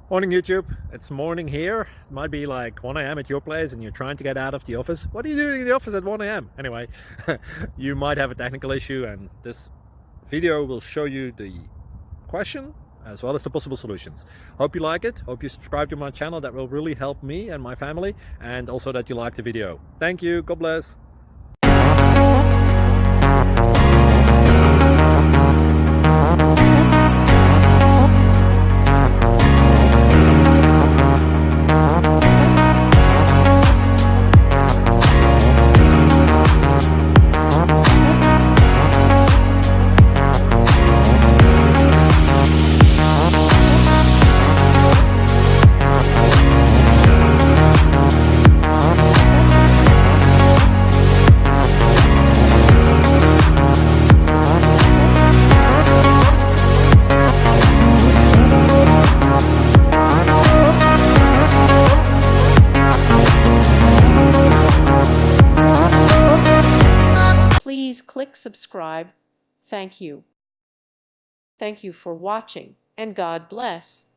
Morning YouTube, it's morning here. It might be like 1 a.m. at your place and you're trying to get out of the office. What are you doing in the office at 1 a.m.? Anyway, you might have a technical issue and this video will show you the question as well as the possible solutions. Hope you like it, hope you subscribe to my channel. That will really help me and my family, and also that you like the video. Thank you, God bless. Please click subscribe. Thank you. Thank you for watching, and God bless.